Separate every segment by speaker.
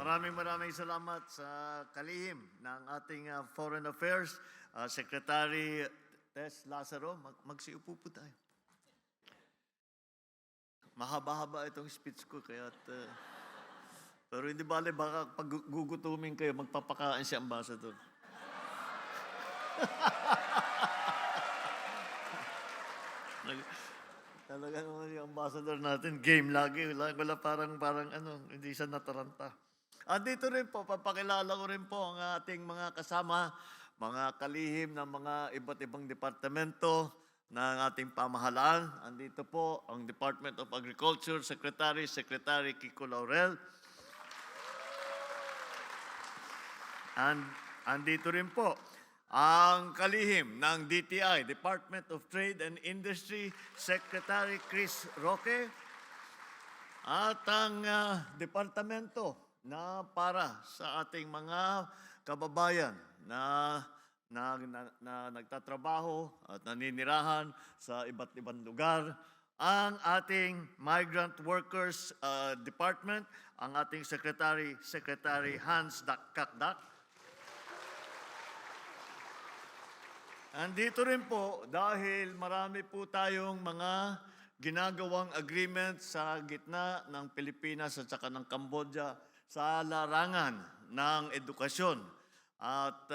Speaker 1: Maraming salamat sa kalihim ng ating Foreign Affairs, Secretary Tess Lazaro. Magsiupo po tayo. Mahaba-haba itong speech ko, pero hindi bale, baka pag gugutumin kayo, magpapakain si Ambassador. Talaga naman yung ambassador natin, game lagi. Wala parang hindi siya nataranta. At dito rin po, papakilala ko rin po ang ating mga kasama, mga kalihim ng mga iba't ibang departamento ng ating pamahalaan. Andito po ang Department of Agriculture, Secretary Kiko Laurel. And andito rin po ang kalihim ng DTI, Department of Trade and Industry, Secretary Chris Roque, at ang departamento na para sa ating mga kababayan na nagtatrabaho at naninirahan sa iba't ibang lugar, ang ating Migrant Workers Department, ang ating Secretary Hans Kakdak. Andito rin po dahil marami po tayong mga ginagawang agreement sa gitna ng Pilipinas at saka ng Cambodia sa larangan ng edukasyon. At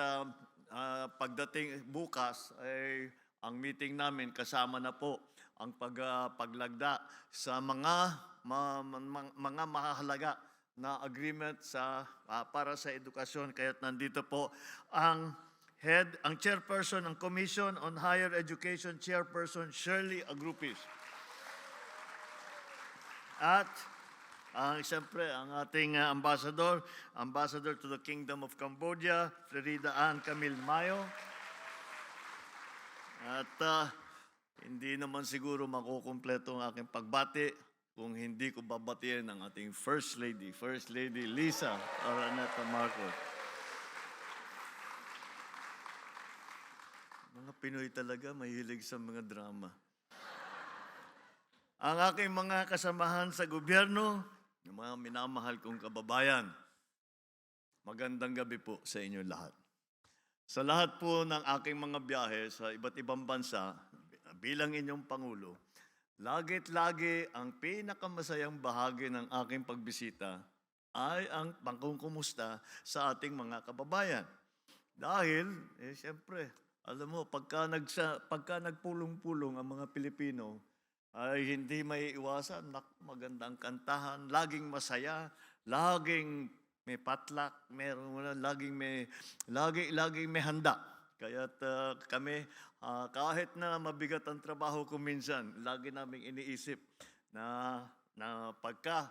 Speaker 1: pagdating bukas, ay ang meeting namin kasama na po ang paglagda sa mga mahalaga na agreement para sa edukasyon. Kaya't nandito po ang Chairperson ng Commission on Higher Education, Chairperson Shirley Agrupis. At siyempre, ang ating Ambassador to the Kingdom of Cambodia, Florida Ann Camille Mayo. At hindi naman siguro makukumpleto ang aking pagbati kung hindi ko babatiin ang ating First Lady Lisa Araneta Marcos. Mga Pinoy talaga, mahilig sa mga drama. Ang aking mga kasamahan sa gobyerno, yung mga minamahal kong kababayan, magandang gabi po sa inyo lahat. Sa lahat po ng aking mga biyahe sa iba't ibang bansa, bilang inyong Pangulo, lagi ang pinakamasayang bahagi ng aking pagbisita ay ang pangkukumusta sa ating mga kababayan. Dahil, siyempre, alam mo, pagka nagpulong-pulong ang mga Pilipino, ay hindi may iwasan. Magandang kantahan, laging masaya, laging may patlak, laging may handa. Kaya't kami, kahit na mabigat ang trabaho ko minsan, lagi naming iniisip na pagka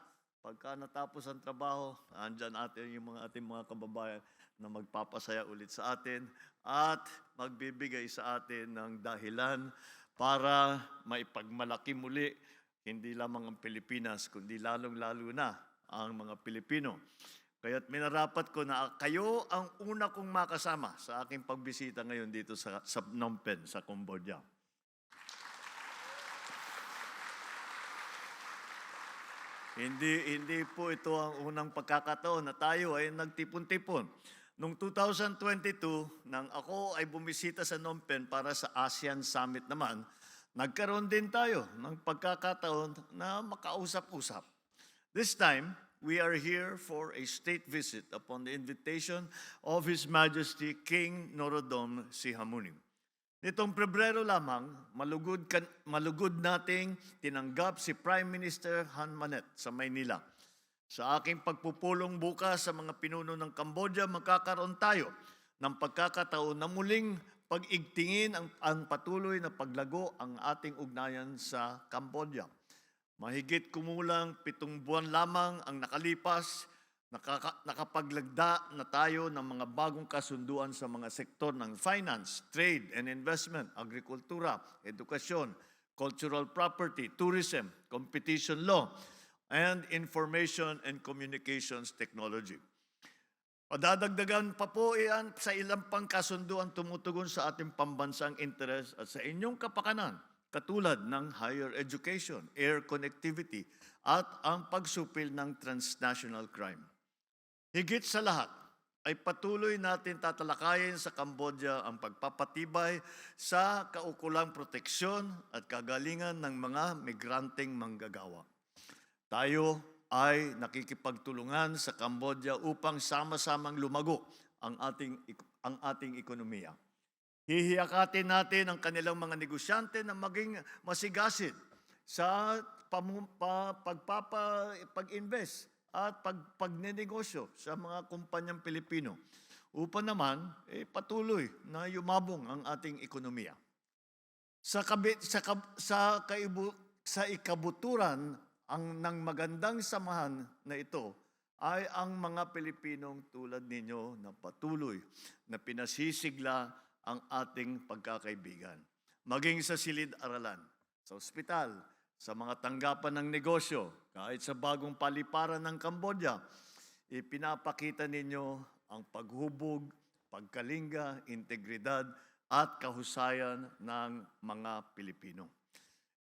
Speaker 1: natapos ang trabaho, andyan yung ating mga kababayan na magpapasaya ulit sa atin at magbibigay sa atin ng dahilan para maipagmalaki muli hindi lamang ang Pilipinas, kundi lalong-lalo na ang mga Pilipino. Kaya't minarapat ko na kayo ang una kong makasama sa aking pagbisita ngayon dito sa Phnom Penh, sa Cambodia. Hindi po ito ang unang pagkakataon na tayo ay nagtipon-tipon. Noong 2022, nang ako ay bumisita sa Phnom Penh para sa ASEAN Summit naman, nagkaroon din tayo ng pagkakataon na makausap-usap. This time, we are here for a state visit upon the invitation of His Majesty King Norodom Sihamuni. Nitong Pebrero lamang, malugod nating tinanggap si Prime Minister Han Manet sa Maynila. Sa aking pagpupulong bukas sa mga pinuno ng Cambodia, magkakaroon tayo ng pagkakataon na muling pag-igtingin ang patuloy na paglago ang ating ugnayan sa Cambodia. Mahigit kumulang 7 buwan lamang ang nakalipas, nakapaglagda na tayo ng mga bagong kasunduan sa mga sektor ng finance, trade and investment, agrikultura, edukasyon, cultural property, tourism, competition law, and information and communications technology. Padadagdagan pa po iyan sa ilang pang kasunduan tumutugon sa ating pambansang interes at sa inyong kapakanan, katulad ng higher education, air connectivity, at ang pagsupil ng transnational crime. Higit sa lahat, ay patuloy natin tatalakayin sa Cambodia ang pagpapatibay sa kaukulang proteksyon at kagalingan ng mga migranteng manggagawa. Tayo ay nakikipagtulungan sa Cambodia upang sama-samang lumago ang ating ekonomiya. Hihiyakatin natin ang kanilang mga negosyante na maging masigasig sa pag-invest at pagnenegosyo sa mga kumpanyang Pilipino upang naman patuloy na yumabong ang ating ekonomiya. Sa ikabuturan ng magandang samahan na ito ay ang mga Pilipinong tulad ninyo na patuloy na pinasisigla ang ating pagkakaibigan. Maging sa silid-aralan, sa ospital, sa mga tanggapan ng negosyo, kahit sa bagong paliparan ng Cambodia, ipinapakita ninyo ang paghubog, pagkalinga, integridad at kahusayan ng mga Pilipino.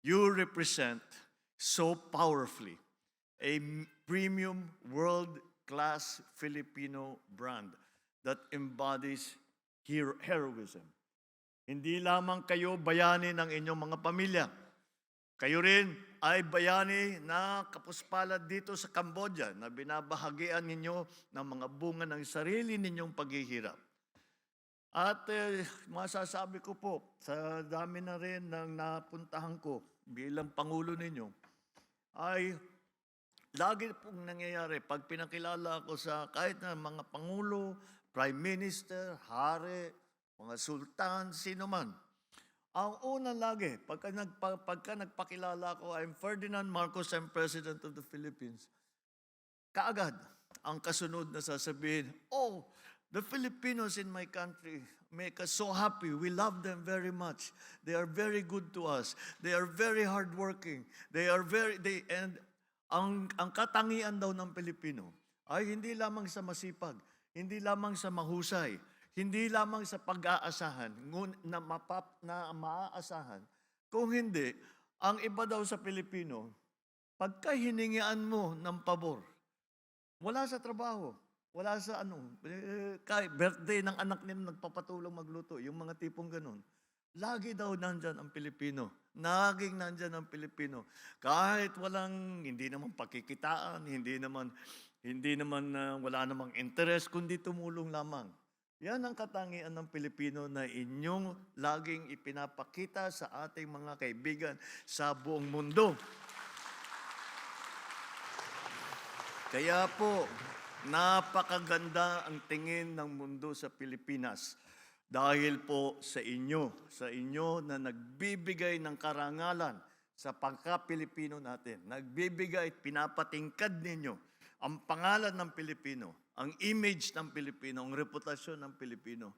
Speaker 1: You represent so powerfully a premium world-class Filipino brand that embodies heroism. Hindi lamang kayo bayani ng inyong mga pamilya. Kayo rin ay bayani na kapuspalad dito sa Cambodia na binabahagian ninyo ng mga bunga ng sarili ninyong paghihirap. At masasabi ko po, sa dami na rin ng napuntahan ko bilang Pangulo ninyo, ay lagi pong nangyayari pag pinakilala ko sa kahit na mga Pangulo, Prime Minister, Hari, mga Sultan, sino man. Ang una lagi, pagka nagpakilala ko, I'm Ferdinand Marcos, I'm President of the Philippines. Kaagad, ang kasunod na sasabihin, oh, the Filipinos in my country make us so happy. We love them very much. They are very good to us. They are very hardworking. And ang katangian daw ng Pilipino ay hindi lamang sa masipag, hindi lamang sa mahusay, hindi lamang sa pag-aasahan, na maaasahan. Kung hindi, ang iba daw sa Pilipino, pagka hiningian mo ng pabor, wala sa trabaho, wala sa kahit birthday ng anak nila nagpapatulong magluto, yung mga tipong ganun. Lagi daw nandyan ang Pilipino. Laging nandyan ang Pilipino. Kahit hindi naman pakikitaan, hindi naman wala namang interest, kundi tumulong lamang. Yan ang katangian ng Pilipino na inyong laging ipinapakita sa ating mga kaibigan sa buong mundo. Kaya po, napakaganda ang tingin ng mundo sa Pilipinas dahil po sa inyo na nagbibigay ng karangalan sa pagka-Pilipino natin. Nagbibigay, pinapatingkad ninyo ang pangalan ng Pilipino, ang image ng Pilipino, ang reputasyon ng Pilipino.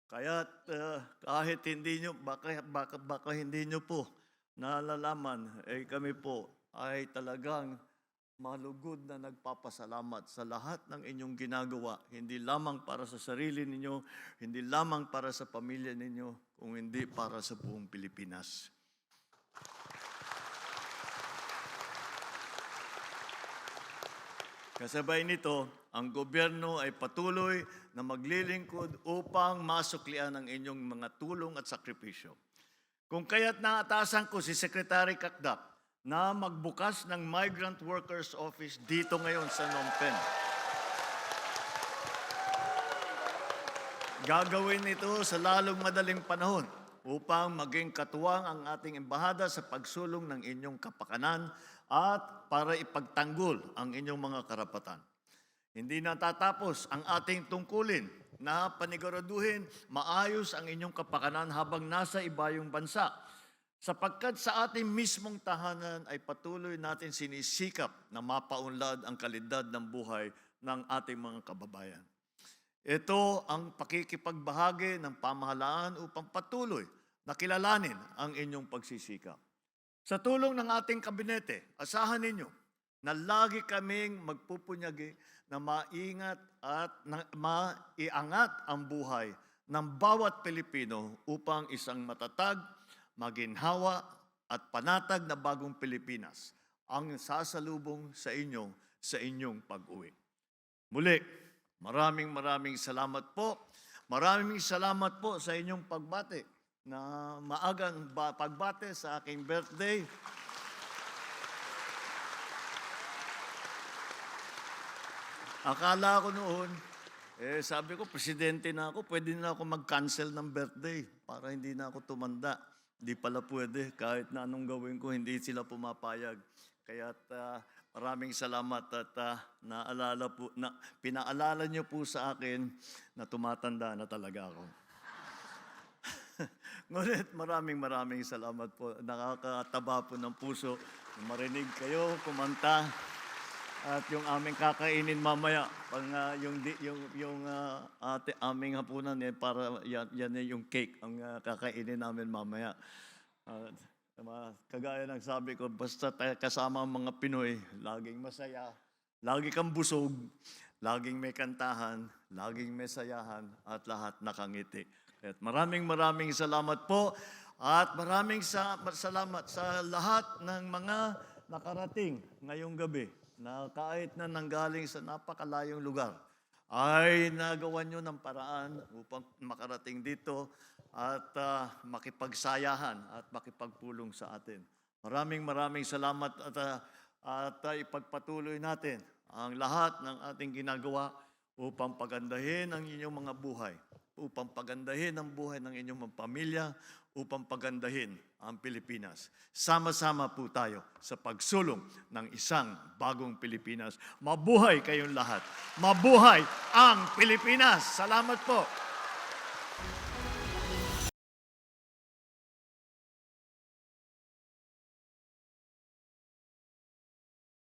Speaker 1: Kaya kahit hindi nyo, baka hindi nyo po nalalaman, kami po ay talagang malugod na nagpapasalamat sa lahat ng inyong ginagawa, hindi lamang para sa sarili ninyo, hindi lamang para sa pamilya ninyo, kung hindi para sa buong Pilipinas. Kasabay nito, ang gobyerno ay patuloy na maglilingkod upang masuklian ang inyong mga tulong at sakripisyo. Kung kaya't naatasan ko si Secretary Kakdak na magbukas ng Migrant Workers Office dito ngayon sa Phnom Penh. Gagawin ito sa lalong madaling panahon upang maging katuwang ang ating embahada sa pagsulong ng inyong kapakanan at para ipagtanggol ang inyong mga karapatan. Hindi natatapos ang ating tungkulin na paniguraduhin maayos ang inyong kapakanan habang nasa ibayong bansa, sapagkat sa ating mismong tahanan ay patuloy natin sinisikap na mapaunlad ang kalidad ng buhay ng ating mga kababayan. Ito ang pakikipagbahagi ng pamahalaan upang patuloy na kilalanin ang inyong pagsisikap. Sa tulong ng ating kabinete, asahan ninyo na lagi kaming magpupunyagi na maingat at maiangat ang buhay ng bawat Pilipino upang isang matatag, maginhawa at panatag na bagong Pilipinas ang sasalubong sa inyong pag-uwi. Muli, Maraming salamat po. Maraming salamat po sa inyong pagbati na maagang pagbati sa aking birthday. Akala ko noon, sabi ko, presidente na ako, pwede na ako mag-cancel ng birthday para hindi na ako tumanda. Hindi pala pwede, kahit na anong gawin ko, hindi sila pumapayag. Kaya maraming salamat at pinaalala niyo po sa akin na tumatanda na talaga ako. Ngunit maraming salamat po. Nakakataba po ng puso. Marinig kayo, kumanta. At yung aming kakainin mamaya, aming hapunan, para yan yung cake ang kakainin namin mamaya. Kagaya ng sabi ko, basta kasama ang mga Pinoy, laging masaya, lagi kang busog, laging may kantahan, laging may sayahan, at lahat nakangiti. At maraming salamat po, at maraming salamat sa lahat ng mga nakarating ngayong gabi, na kahit na nanggaling sa napakalayong lugar, ay nagawa nyo ng paraan upang makarating dito at makipagsayahan at makipagpulong sa atin. Maraming salamat at ipagpatuloy natin ang lahat ng ating ginagawa upang pagandahin ang inyong mga buhay, upang pagandahin ang buhay ng inyong mga pamilya, upang pagandahin ang Pilipinas. Sama-sama po tayo sa pagsulong ng isang bagong Pilipinas. Mabuhay kayong lahat. Mabuhay ang Pilipinas. Salamat po.